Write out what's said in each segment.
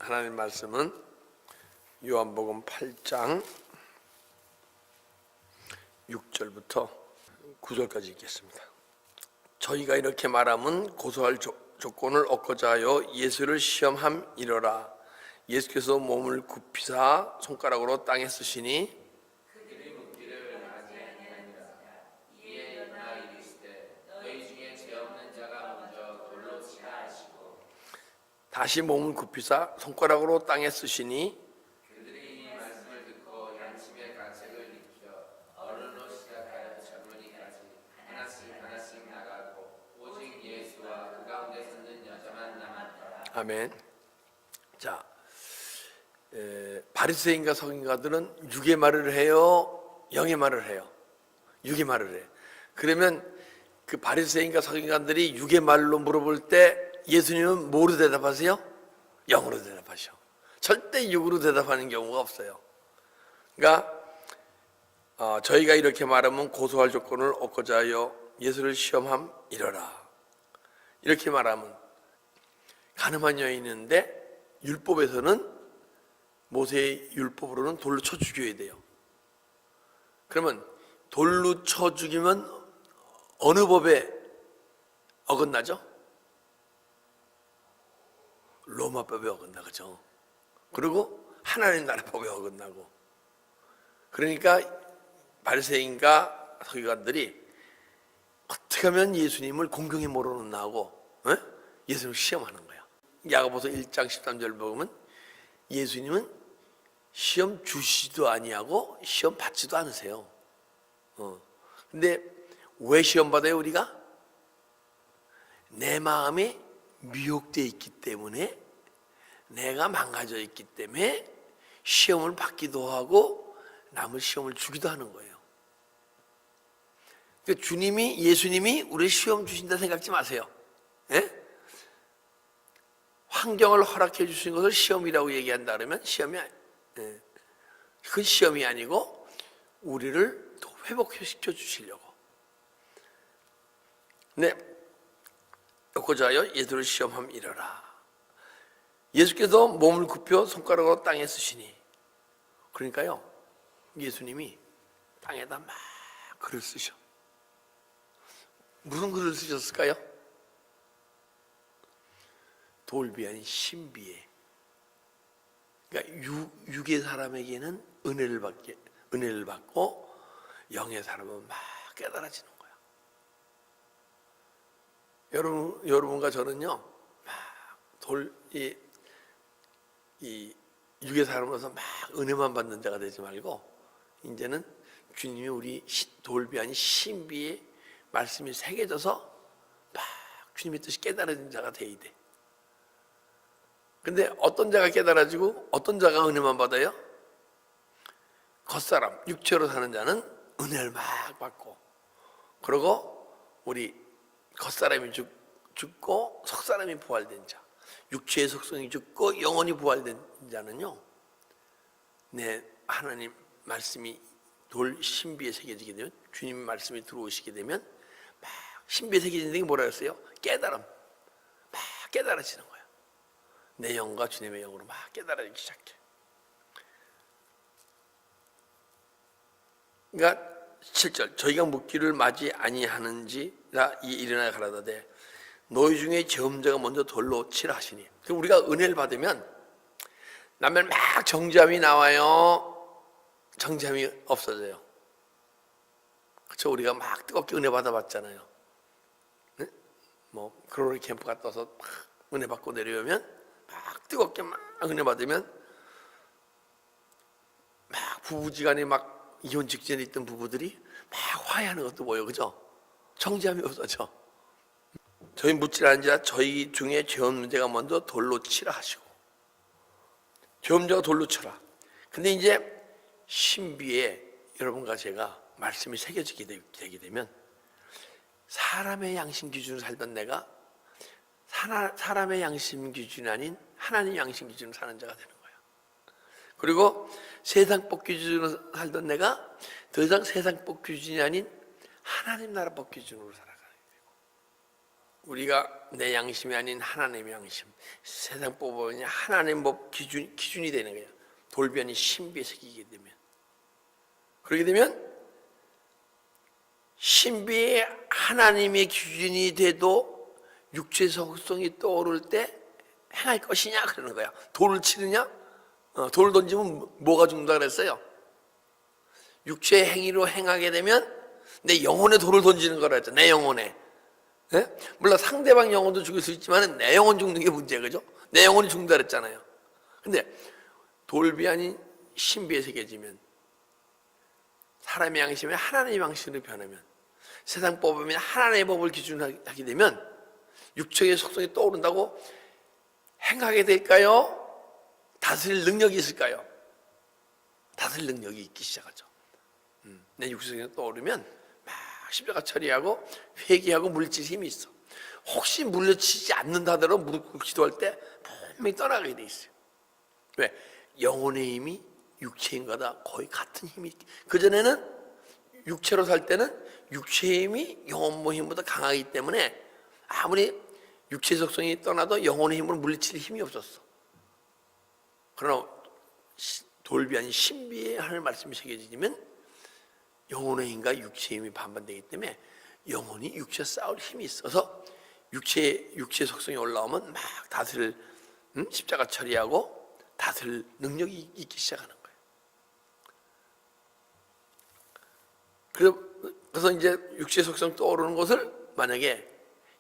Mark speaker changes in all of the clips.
Speaker 1: 하나님 말씀은 요한복음 8장 6절부터 9절까지 읽겠습니다. 저희가 이렇게 말하면 고소할 조건을 얻고자 하여 예수를 시험함이러라. 예수께서 몸을 굽히사 손가락으로 땅에 쓰시니
Speaker 2: 그들이 묻기를 아니하니라. 이에 연하 이르시되 너희 중에 죄 없는 자가 먼저 돌로 치라 하시고
Speaker 1: 다시 몸을 굽히사 손가락으로 땅에 쓰시니
Speaker 2: 그들이 이 말씀을 듣고 양심의 가책을 입혀 어른으로 시작하여 젊은이까지 하나씩 나가고 오직 예수와 그 가운데 섰는 여자만 남았더라.
Speaker 1: 아멘. 자, 바리새인과 서기관들은 육의 말을 해요, 영의 말을 해요? 육의 말을 해. 그러면 그 바리새인과 서기관들이 육의 말로 물어볼 때 예수님은 뭐로 대답하세요? 영으로 대답하셔. 절대 육으로 대답하는 경우가 없어요. 그러니까 저희가 이렇게 말하면 고소할 조건을 얻고자 하여 예수를 시험함 이러라. 이렇게 말하면 가늠한 여인인데 율법에서는 모세의 율법으로는 돌로 쳐 죽여야 돼요. 그러면 돌로 쳐 죽이면 어느 법에 어긋나죠? 로마법에 어긋나죠. 그리고 하나님 나라 법에 어긋나고. 그러니까 바리새인과 서기관들이 어떻게 하면 예수님을 공경히 몰아넣나 하고 예수님을 시험하는 거야. 야고보서 1장 13절 보면 예수님은 시험 주시지도 아니하고 시험 받지도 않으세요. 근데 왜 시험 받아요 우리가? 내 마음이 미혹되어 있기 때문에, 내가 망가져 있기 때문에 시험을 받기도 하고 남을 시험을 주기도 하는 거예요. 그러니까 예수님이 우리 시험 주신다 생각지 마세요. 예? 환경을 허락해 주신 것을 시험이라고 얘기한다 그러면 그건 시험이 아니고 우리를 또 회복시켜 주시려고. 네, 얻고자 하여 예수를 시험함 이러라. 예수께서 몸을 굽혀 손가락으로 땅에 쓰시니, 그러니까요 예수님이 땅에다 막 글을 쓰셔. 무슨 글을 쓰셨을까요? 돌비 아닌 신비에. 그러니까 육의 사람에게는 은혜를 받고 영의 사람은 막 깨달아지는 거야. 여러분과 저는요, 이 육의 사람으로서 막 은혜만 받는 자가 되지 말고, 이제는 주님이 우리 돌비 아닌 신비의 말씀이 새겨져서 막 주님의 뜻이 깨달아진 자가 돼야 돼. 근데 어떤 자가 깨달아지고 어떤 자가 은혜만 받아요? 겉사람, 육체로 사는 자는 은혜를 막 받고, 그리고 우리 겉사람이 죽고 속사람이 부활된 자, 육체의 속성이 죽고 영혼이 부활된 자는요, 하나님 말씀이 돌 신비에 새겨지게 되면, 주님 말씀이 들어오시게 되면 막 신비에 새겨지는 게 뭐라 했어요? 깨달음. 막 깨달아지는 거야. 내 영과 주님의 영으로 막 깨달아지기 시작해. 그러니까 7절, 저희가 묻기를 맞이 아니하는지라 일어나 가라사대 너희 중에 죄 없는 자가 먼저 돌로 치라 하시니. 우리가 은혜를 받으면 남면 막 정죄함이 나와요. 정죄함이 없어져요. 그렇죠? 우리가 막 뜨겁게 은혜 받아봤잖아요. 네? 뭐 크로리 캠프 갔다 와서 막 은혜 받고 내려오면 막 뜨겁게 막 은혜 받으면 막 부부지간에 막 이혼 직전에 있던 부부들이 막 화해하는 것도 보여. 그죠? 정죄함이 없어져. 저희 묻지 않은지라 저희 중에 죄 없는 자가 먼저 돌로 치라 하시고. 죄 없는 자가 돌로 쳐라. 근데 이제 신비에 여러분과 제가 말씀이 새겨지게 되게 되면 사람의 양심 기준으로 살던 내가 사람의 양심 기준이 아닌 하나님 양심 기준으로 사는 자가 되는 거야. 그리고 세상법 기준으로 살던 내가 더 이상 세상법 기준이 아닌 하나님 나라법 기준으로 살아가게 되고, 우리가 내 양심이 아닌 하나님의 양심, 세상 법은 하나님 법 기준이 되는 거예요. 돌변이 신비에 새기게 되면, 그렇게 되면 신비의 하나님의 기준이 돼도 육체의 속성이 떠오를 때 행할 것이냐 그러는 거야. 돌을 치느냐? 돌을 던지면 뭐가 죽는다 그랬어요? 육체의 행위로 행하게 되면 내 영혼에 돌을 던지는 거라 했죠. 내 영혼에. 네? 물론 상대방 영혼도 죽일 수 있지만 내 영혼 죽는 게 문제야, 그죠? 내 영혼이 죽는다 그랬잖아요. 근데 돌비 아닌 신비에 새겨지면, 사람의 양심이 하나님의 양심으로 변하면, 세상 법이면 하나님의 법을 기준으로 하게 되면 육체의 속성이 떠오른다고 행하게 될까요? 다스릴 능력이 있을까요? 다스릴 능력이 있기 시작하죠. 내 육체성이 떠오르면 막 십자가 처리하고 회개하고 물리칠 힘이 있어. 혹시 물리치지 않는다 하더라도 무릎 꿇고 기도할 때 분명히 떠나가게 돼 있어요. 왜? 영혼의 힘이 육체인 거다 거의 같은 힘이. 그전에는 육체로 살 때는 육체의 힘이 영혼의 힘보다 강하기 때문에 아무리 육체의 속성이 떠나도 영혼의 힘으로 물리칠 힘이 없었어. 그러나 돌비 아닌 신비의 하나님의 말씀이 새겨지면 영혼의 힘과 육체의 힘이 반반되기 때문에 영혼이 육체와 싸울 힘이 있어서 육체의 속성이 올라오면 막 다스릴 십자가 처리하고 다스릴 능력이 있기 시작하는 거예요. 그래서 이제 육체의 속성 떠오르는 것을 만약에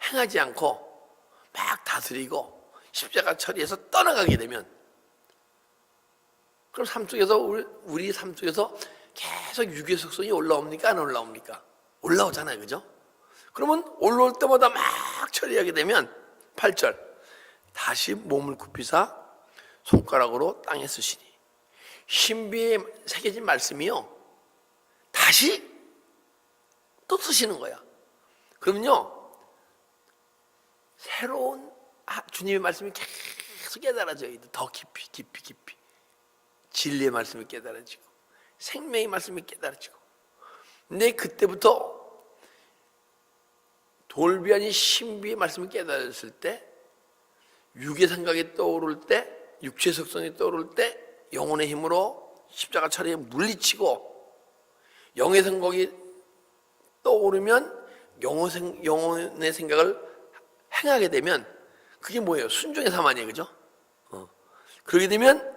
Speaker 1: 행하지 않고 막 다스리고 십자가 처리해서 떠나가게 되면, 그럼 삶 속에서 우리 삶 속에서 계속 육의 속성이 올라옵니까? 안 올라옵니까? 올라오잖아요, 그죠? 그러면 올라올 때마다 막 처리하게 되면 8절 다시 몸을 굽히사 손가락으로 땅에 쓰시니, 신비에 새겨진 말씀이요 다시 또 쓰시는 거야. 그러면요 새로운 주님의 말씀이 계속 깨달아져야 돼. 더 깊이 진리의 말씀이 깨달아지고 생명의 말씀이 깨달아지고. 근데 그때부터 돌비 아닌 신비의 말씀이 깨달았을 때, 육의 생각이 떠오를 때, 육체의 속성이 떠오를 때 영혼의 힘으로 십자가 처리에 물리치고, 영의 생각이 떠오르면 영혼의 생각을 행하게 되면 그게 뭐예요? 순종의 삶 아니에요, 그죠? 그러게 되면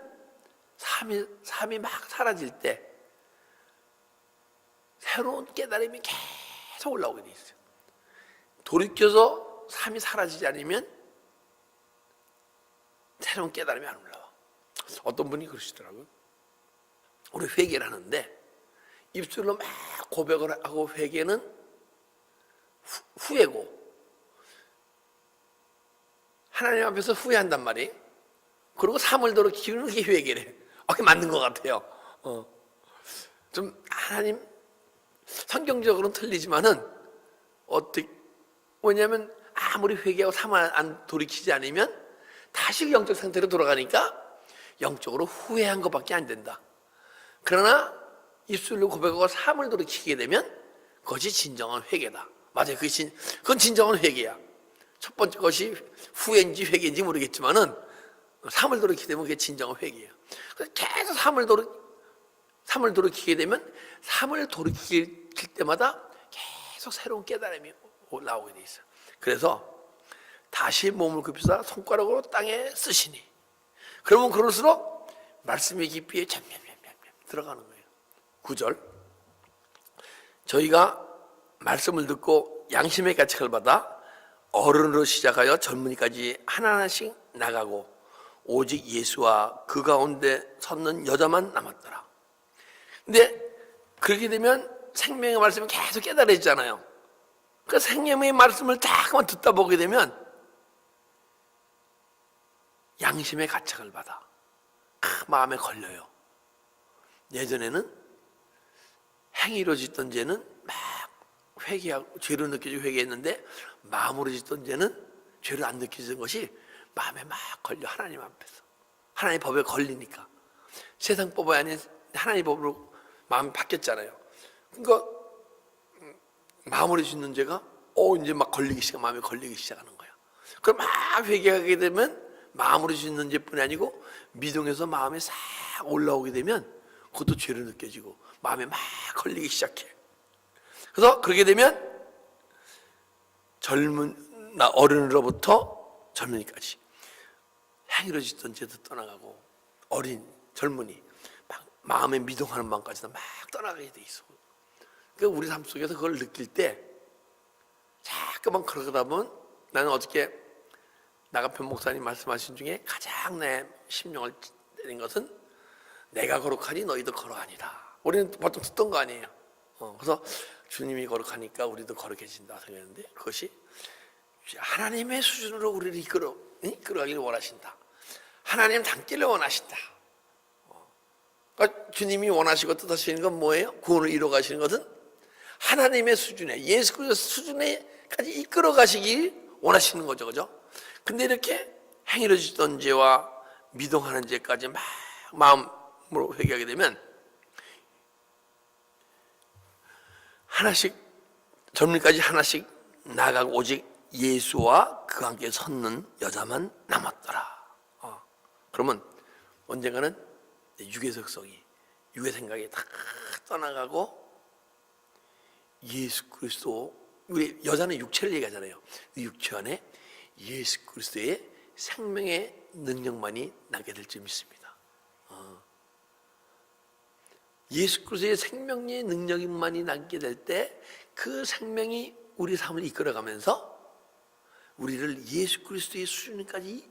Speaker 1: 삶이 막 사라질 때 새로운 깨달음이 계속 올라오게 돼 있어요. 돌이켜서 삶이 사라지지 않으면 새로운 깨달음이 안 올라와. 어떤 분이 그러시더라고요. 우리 회개를 하는데 입술로 막 고백을 하고 회개는 후회고, 하나님 앞에서 후회한단 말이에요. 그리고 사물대로 키우는 게 회개래. 그게 맞는 것 같아요. 좀 하나님 성경적으로는 틀리지만은 뭐냐면 아무리 회개하고 사물 안 돌이키지 않으면 다시 영적 상태로 돌아가니까 영적으로 후회한 것밖에 안 된다. 그러나 입술로 고백하고 삶을 돌이키게 되면 그것이 진정한 회개다. 맞아요. 그건 진정한 회개야. 첫 번째 것이 후회인지 회개인지 모르겠지만은 삶을 돌이키게 되면 그게 진정한 회개야. 그래서 계속 삶을 돌이키게 되면 삶을 돌이킬 때마다 계속 새로운 깨달음이 나오게 돼 있어요. 그래서 다시 몸을 굽히사 손가락으로 땅에 쓰시니, 그러면 그럴수록 말씀의 깊이에 점점 들어가는 거예요. 9절 저희가 말씀을 듣고 양심의 가책을 받아 어른으로 시작하여 젊은이까지 하나하나씩 나가고 오직 예수와 그 가운데 섰는 여자만 남았더라. 근데 그렇게 되면 생명의 말씀이 계속 깨달아지잖아요. 그 생명의 말씀을 자꾸만 듣다 보게 되면 양심의 가책을 받아 마음에 걸려요. 예전에는 행위로 짓던 죄는 막 회개하고 죄로 느껴지고 회개했는데, 마음으로 짓던 죄는 죄를 안 느껴지는 것이 마음에 막 걸려. 하나님 앞에서 하나님 법에 걸리니까. 세상 법이 아닌 하나님 법으로 마음이 바뀌었잖아요. 그러니까 마음으로 짓는 죄가 이제 막 마음에 걸리기 시작하는 거야. 그럼 막 회개하게 되면 마음으로 짓는 죄뿐이 아니고 미동에서 마음에 싹 올라오게 되면 그것도 죄로 느껴지고 마음에 막 걸리기 시작해. 그래서 그렇게 되면 어른으로부터 젊은이까지 행위로 짓던 죄도 떠나가고 젊은이 막 마음에 미동하는 마음까지도 막 떠나가게 돼 있어. 그러니까 우리 삶 속에서 그걸 느낄 때 자꾸만 그러다 보면 나는 어저께 나가편 목사님 말씀하신 중에 가장 내 심령을 때린 것은 내가 거룩하니 너희도 거룩하니라. 우리는 보통 듣던 거 아니에요. 그래서 주님이 거룩하니까 우리도 거룩해진다 생각했는데 그것이 하나님의 수준으로 우리를 이끌어가기를 원하신다. 하나님 닮기를 원하신다. 그러니까 주님이 원하시고 뜻하시는 건 뭐예요? 구원을 이루어가시는 것은 하나님의 수준에, 예수 그리스도 수준에까지 이끌어가시길 원하시는 거죠, 그죠? 근데 이렇게 행위로 짓던 죄와 미동하는 죄까지 막 마음으로 회개하게 되면 하나씩 젊은이까지 하나씩 나가고 오직 예수와 그와 함께 섰는 여자만 남았더라. 그러면 언젠가는 육의 속성이, 육의 생각이 다 떠나가고 예수 그리스도, 우리 여자는 육체를 얘기하잖아요. 육체 안에 예수 그리스도의 생명의 능력만이 나게 될 줄 믿습니다. 예수 그리스도의 생명의 능력만이 나게 될 때 그 생명이 우리 삶을 이끌어가면서 우리를 예수 그리스도의 수준까지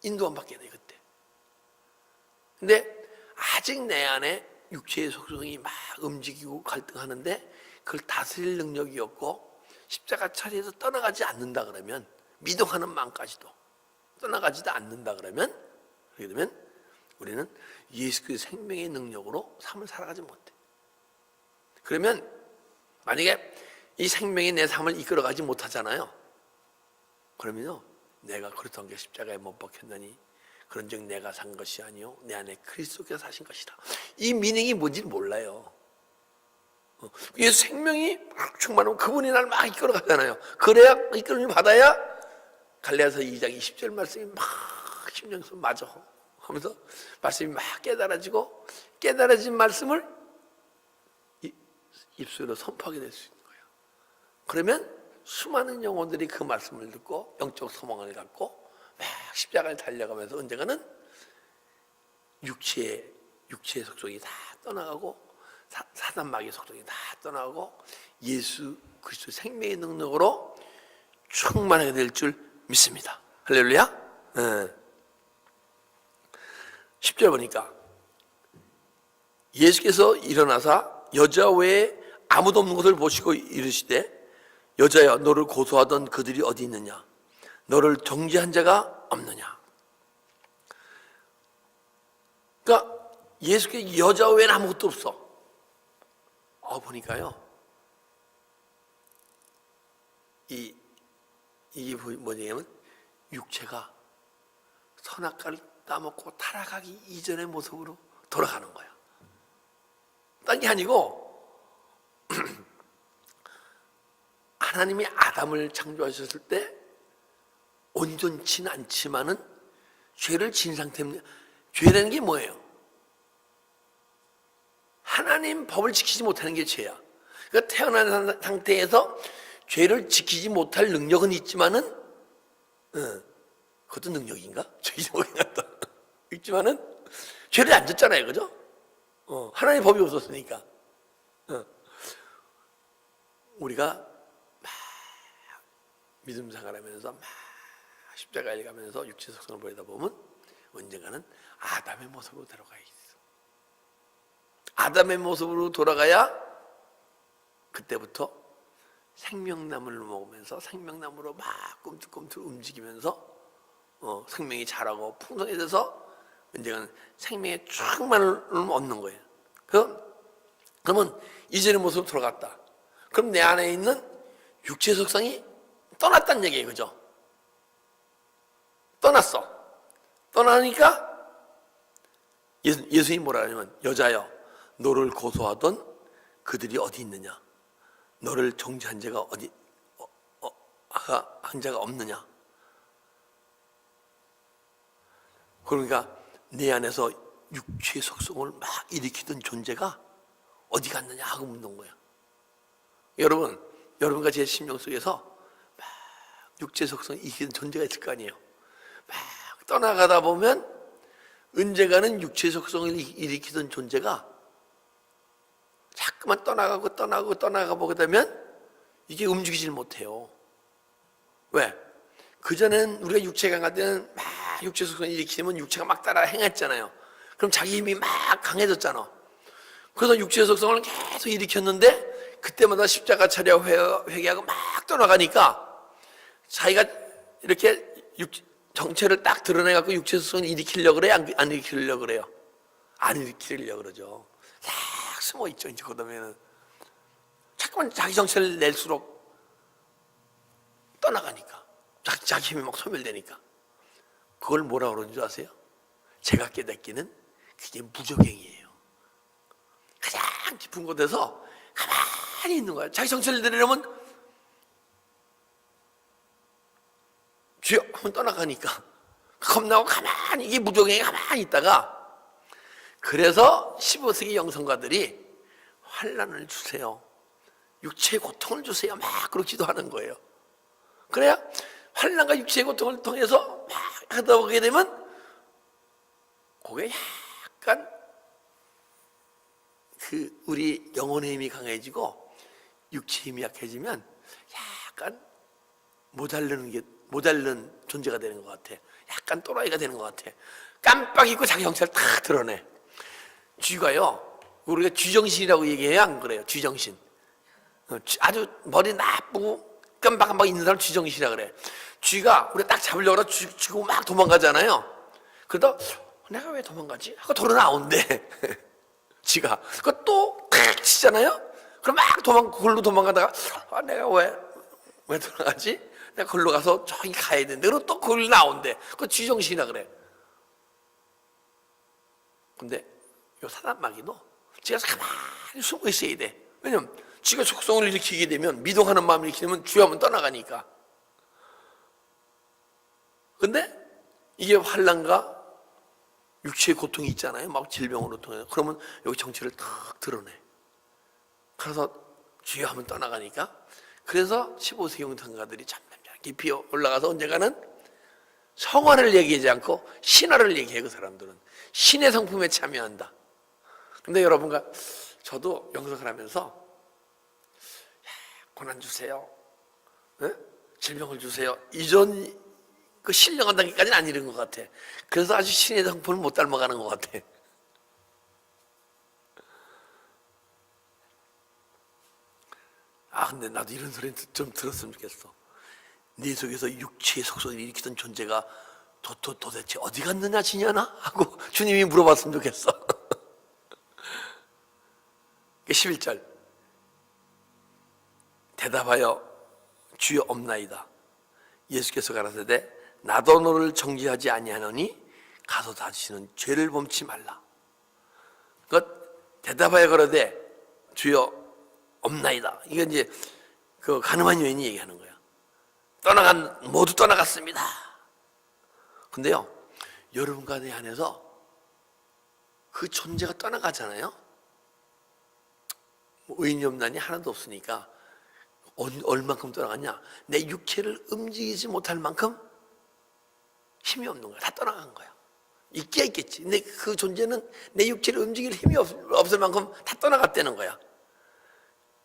Speaker 1: 인도함 받게 돼요, 그때. 근데 아직 내 안에 육체의 속성이 막 움직이고 갈등하는데 그걸 다스릴 능력이 없고 십자가 차례에서 떠나가지 않는다 그러면, 미동하는 마음까지도 떠나가지도 않는다 그러면, 그렇게 되면 우리는 예수 그리스도의 생명의 능력으로 삶을 살아가지 못해. 그러면 만약에 이 생명이 내 삶을 이끌어가지 못하잖아요. 그러면요, 내가 그렇던 게 십자가에 못 박혔나니 그런즉 내가 산 것이 아니요 내 안에 그리스도께서 사신 것이다. 이 미닝이 뭔지는 몰라요. 예수 생명이 막 충만하면 그분이 날 막 이끌어가잖아요. 그래야 이끌림을 받아야 갈라디아서 2장 20절 말씀이 막 심령에서 맞아 하면서 말씀이 막 깨달아지고, 깨달아진 말씀을 입술로 선포하게 될 수 있는 거예요. 그러면 수많은 영혼들이 그 말씀을 듣고 영적 소망을 갖고 막 십자가를 달려가면서 언젠가는 육체의 속성이 다 떠나가고 사단 마귀의 속성이 다 떠나가고 예수 그리스도 생명의 능력으로 충만하게 될 줄 믿습니다. 할렐루야. 10절 보니까 예수께서 일어나사 여자 외에 아무도 없는 것을 보시고 이르시되 여자야, 너를 고소하던 그들이 어디 있느냐? 너를 정죄한 자가 없느냐? 그러니까 예수께 여자 외에는 아무것도 없어. 보니까요, 이게 뭐냐면 육체가 선악과를 따먹고 타락하기 이전의 모습으로 돌아가는 거야. 딴 게 아니고 하나님이 아담을 창조하셨을 때 온전치는 않지만은 죄를 진 상태입니다. 죄라는 게 뭐예요? 하나님 법을 지키지 못하는 게 죄야. 그러니까 태어난 상태에서 죄를 지키지 못할 능력은 있지만은, 그것도 능력인가? 있지만은 죄를 안 졌잖아요, 그죠? 하나님 법이 없었으니까. 우리가 막 믿음 생활하면서 막 십자가에 가면서 육체 속성을 보이다 보면 언젠가는 아담의 모습으로 들어가 있어. 아담의 모습으로 돌아가야 그때부터 생명나무를 먹으면서 생명나무로 막 꿈틀꿈틀 움직이면서 생명이 자라고 풍성해져서 언젠가는 생명의 충만을 얻는 거예요. 그러면 이전의 모습으로 돌아갔다. 그럼 내 안에 있는 육체 속성이 떠났다는 얘기예요, 그죠? 떠났어. 떠나니까 예수님이 뭐라 하냐면 여자여, 너를 고소하던 그들이 어디 있느냐? 너를 정죄한 자가 한 자가 없느냐? 그러니까 내 안에서 육체의 속성을 막 일으키던 존재가 어디 갔느냐 하고 묻는 거야. 여러분과 제 심령 속에서 막 육체의 속성을 일으키던 존재가 있을 거 아니에요. 막 떠나가다 보면 언젠가는 육체의 속성을 일으키던 존재가 자꾸만 떠나가 보게 되면 이게 움직이질 못해요. 왜? 그전엔 우리가 육체가 강할 때는 막 육체 속성을 일으키면 육체가 막 따라 행했잖아요. 그럼 자기 힘이 막 강해졌잖아. 그래서 육체의 속성을 계속 일으켰는데 그때마다 십자가 차려 회개하고 막 떠나가니까 자기가 이렇게 정체를 딱 드러내갖고 육체의 속성을 일으키려고 그래요? 안 일으키려고 그래요? 안 일으키려고 그러죠. 딱 숨어있죠. 이제 그다음에는 자꾸만 자기 정체를 낼수록 떠나가니까 자기 힘이 막 소멸되니까 그걸 뭐라고 그러는 줄 아세요? 제가 깨닫기는 그게 무적행이에요. 가장 깊은 곳에서 가만히 있는 거야. 자기 정체를 내려면 주여 하면 떠나가니까 겁나고 가만히 이게 무적행이 가만히 있다가 그래서 15세기 영성가들이 환난을 주세요. 육체의 고통을 주세요. 막 그러기도 하는 거예요. 그래야 환난과 육체의 고통을 통해서 막 하다 보게 되면 그게 약간 우리 영혼의 힘이 강해지고 육체 힘이 약해지면 약간 모자른 존재가 되는 것 같아. 약간 또라이가 되는 것 같아. 깜빡 잊고 자기 형체를 다 드러내. 쥐가요, 우리가 쥐정신이라고 얘기해야 안 그래요? 쥐정신. 아주 머리 나쁘고 깜빡깜빡 있는 사람 쥐정신이라 그래. 쥐가 우리 딱 잡으려고 쥐고 막 도망가잖아요. 그러다 내가 왜 도망가지? 하고 돌아 나온대. 쥐가. 그거 또탁 치잖아요? 그럼 막 골로 도망가다가 내가 왜 돌아가지? 내가 골로 가서 저기 가야 되는데 그리고 또 골로 나온대. 그거 쥐정신이라 그래. 근데 요 사단마귀도 쥐가 가만히 숨어 있어야 돼. 왜냐면 쥐가 속성을 일으키게 되면 미동하는 마음을 일으키면 쥐하면 떠나가니까. 근데 이게 환난과 육체의 고통이 있잖아요. 막 질병으로 통해. 그러면 여기 정체를 탁 드러내. 그래서 쥐하 하면 떠나가니까. 그래서 15세기 영성가들이 점점 깊이 올라가서 언젠가는 성화를 얘기하지 않고 신화를 얘기해요. 그 사람들은 신의 성품에 참여한다. 근데 여러분과 저도 영성을 하면서 고난 주세요, 네? 질병을 주세요, 이전 그 신령한 단계까지는 안 이른 것 같아. 그래서 아주 신의 성품을 못 닮아가는 것 같아. 근데 나도 이런 소리 좀 들었으면 좋겠어. 네 속에서 육체의 속성을 일으키던 존재가 도대체 어디 갔느냐 지냐나? 하고 주님이 물어봤으면 좋겠어. 11절 대답하여 주여 없나이다. 예수께서 가라사대 나도 너를 정죄하지 아니하노니 가서 다시는 죄를 범치 말라. 대답하여 그러되 주여 없나이다. 이게 이제 그 가늠한 여인이 얘기하는 거야. 모두 떠나갔습니다. 근데요, 여러분과 내 안에서 그 존재가 떠나가잖아요. 의인염난이 하나도 없으니까 얼만큼 떠나갔냐? 내 육체를 움직이지 못할 만큼 힘이 없는 거야. 다 떠나간 거야. 있기야 있겠지. 근데 그 존재는 내 육체를 움직일 힘이 없을 만큼 다 떠나갔다는 거야.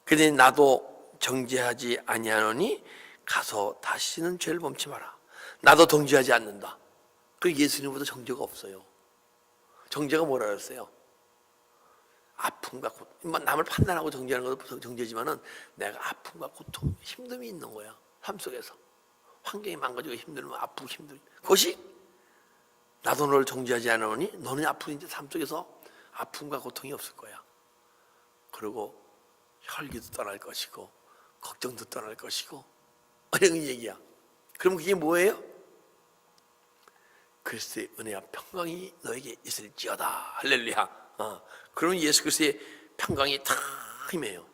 Speaker 1: 그러니 나도 정죄하지 아니하노니 가서 다시는 죄를 범치 마라. 나도 정죄하지 않는다. 그 예수님보다 정죄가 없어요. 정죄가 뭐라 그랬어요? 아픔과 고통. 남을 판단하고 정죄하는 것도 정죄지만은 내가 아픔과 고통, 힘듦이 있는 거야. 삶 속에서 환경이 망가지고 힘들면 아프고 힘들고, 그것이 나도 너를 정죄하지 않으니 너는 앞으로 이제 삶 속에서 아픔과 고통이 없을 거야. 그리고 혈기도 떠날 것이고 걱정도 떠날 것이고 이런 얘기야. 그럼 그게 뭐예요? 그리스도의 은혜와 평강이 너에게 있을지어다. 할렐루야. 그러면 예수 그리스도의 평강이 다 임해요.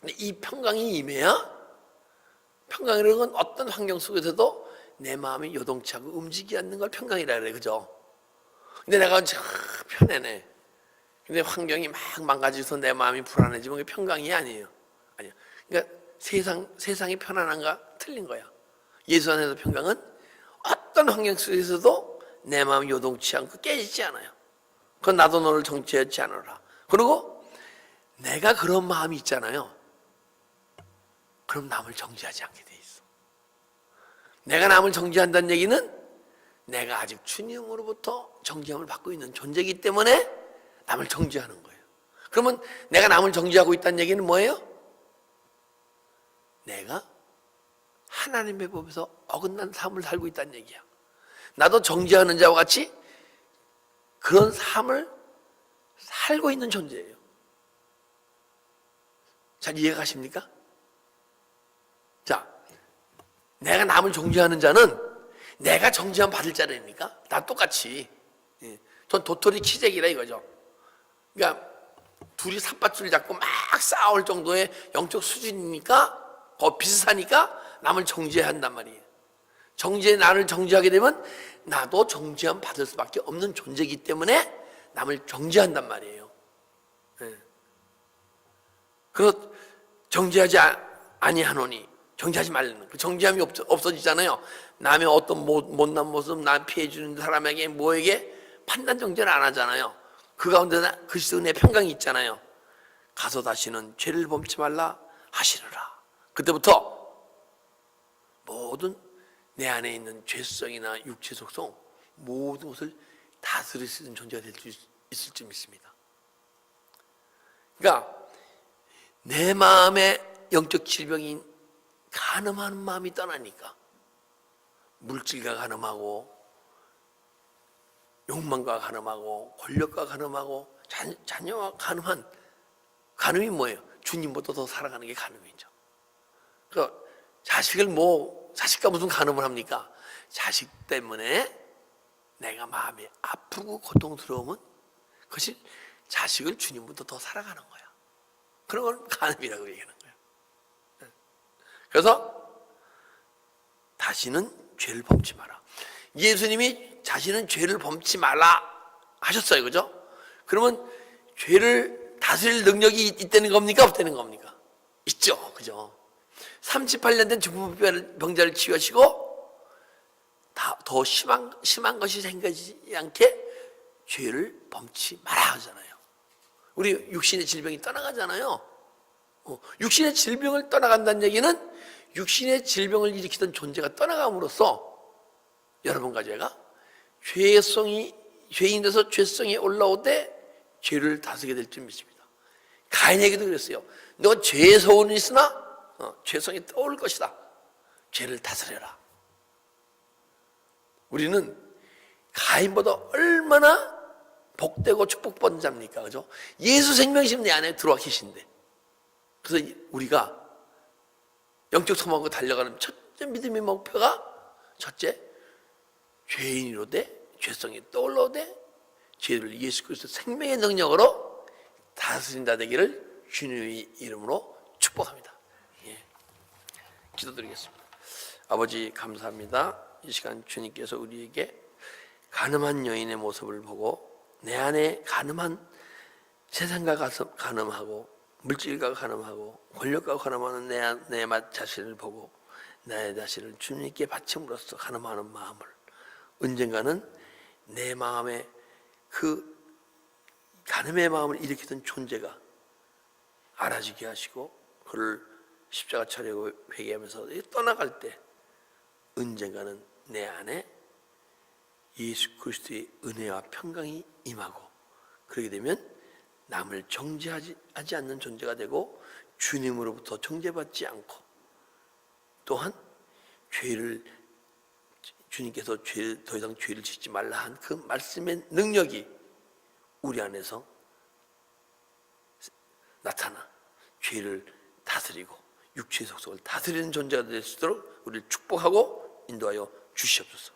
Speaker 1: 근데 이 평강이 임해야, 평강이라는 건 어떤 환경 속에서도 내 마음이 요동치 않고 움직이지 않는 걸 평강이라 그래, 그죠? 근데 내가 편해네. 근데 환경이 막 망가져서 내 마음이 불안해지면 그게 평강이 아니에요. 아니야. 그러니까 세상이 편안한가? 틀린 거야. 예수 안에서 평강은 어떤 환경 속에서도 내 마음이 요동치 않고 깨지지 않아요. 그건 나도 너를 정죄하지 않으라. 그리고 내가 그런 마음이 있잖아요. 그럼 남을 정죄하지 않게 돼 있어. 내가 남을 정죄한다는 얘기는 내가 아직 주님으로부터 정죄함을 받고 있는 존재이기 때문에 남을 정죄하는 거예요. 그러면 내가 남을 정죄하고 있다는 얘기는 뭐예요? 내가 하나님의 법에서 어긋난 삶을 살고 있다는 얘기야. 나도 정죄하는 자와 같이 그런 삶을 살고 있는 존재예요. 잘 이해가 가십니까? 자, 내가 남을 정죄하는 자는 내가 정죄함 받을 자라니까 나 똑같이. 전 도토리 키재기라 이거죠. 그러니까 둘이 삿밧줄 잡고 막 싸울 정도의 영적 수준이니까 비슷하니까 남을 정죄한단 말이에요. 나를 정죄하게 되면 나도 정죄함 받을 수밖에 없는 존재이기 때문에 남을 정죄한단 말이에요. 그래서 정죄하지 아니하노니, 정죄하지 말라는, 그 정죄함이 없어지잖아요. 남의 어떤 못난 모습, 남 피해주는 사람에게 뭐에게 판단 정죄를 안 하잖아요. 그 가운데 그리스도 은혜의 평강이 있잖아요. 가서 다시는 죄를 범치 말라 하시느라. 그때부터 모든 내 안에 있는 죄성이나 육체 속성 모든 것을 다스릴 수 있는 존재가 될 수 있을 줄 믿습니다. 그러니까 내 마음의 영적 질병인 간음하는 마음이 떠나니까 물질과 간음하고 욕망과 간음하고 권력과 간음하고 자녀와 간음한, 간음이 뭐예요? 주님보다 더 사랑하는 게 간음이죠. 그러니까 자식과 무슨 간음을 합니까? 자식 때문에 내가 마음이 아프고 고통스러우면 그것이 자식을 주님보다 더 사랑하는 거야. 그런 걸 간음이라고 얘기하는 거야. 그래서 다시는 죄를 범치 마라. 예수님이 자신은 죄를 범치 말라 하셨어요. 그죠? 그러면 죄를 다스릴 능력이 있다는 겁니까? 없다는 겁니까? 있죠. 그죠? 38년 된 중풍병자를 치유하시고 더 심한 것이 생기지 않게 죄를 범치 마라 하잖아요. 우리 육신의 질병이 떠나가잖아요. 육신의 질병을 떠나간다는 얘기는 육신의 질병을 일으키던 존재가 떠나감으로써 여러분과 제가 죄인 돼서 죄성이 올라오되 죄를 다스리게 될 줄 믿습니다. 가인에게도 그랬어요. 너 죄의 소원이 있으나 죄성이 떠올 것이다. 죄를 다스려라. 우리는 가인보다 얼마나 복되고 축복받는 자입니까? 그죠? 예수 생명이시면 내 안에 들어와 계신데. 그래서 우리가 영적 소망으로 달려가는 첫째 믿음의 목표가, 첫째, 죄인이로되 죄성이 떠올라오되 죄를 예수 그리스도 생명의 능력으로 다스린다 되기를 주님의 이름으로 축복합니다. 기도드리겠습니다. 아버지 감사합니다. 이 시간 주님께서 우리에게 간음한 여인의 모습을 보고 내 안에 간음한 세상과 간음하고 물질과 간음하고 권력과 간음하는 내 자신을 보고 나의 자신을 주님께 바침으로써 간음하는 마음을 언젠가는 내 마음에 그 간음의 마음을 일으키던 존재가 알아지게 하시고 그를 십자가 차려고 회개하면서 떠나갈 때 언젠가는 내 안에 예수 그리스도의 은혜와 평강이 임하고 그렇게 되면 남을 정죄하지 않는 존재가 되고 주님으로부터 정죄받지 않고 또한 주님께서 더 이상 죄를 짓지 말라 한 그 말씀의 능력이 우리 안에서 나타나 죄를 다스리고 육체의 속성을 다스리는 존재가 될 수 있도록 우리를 축복하고 인도하여 주시옵소서.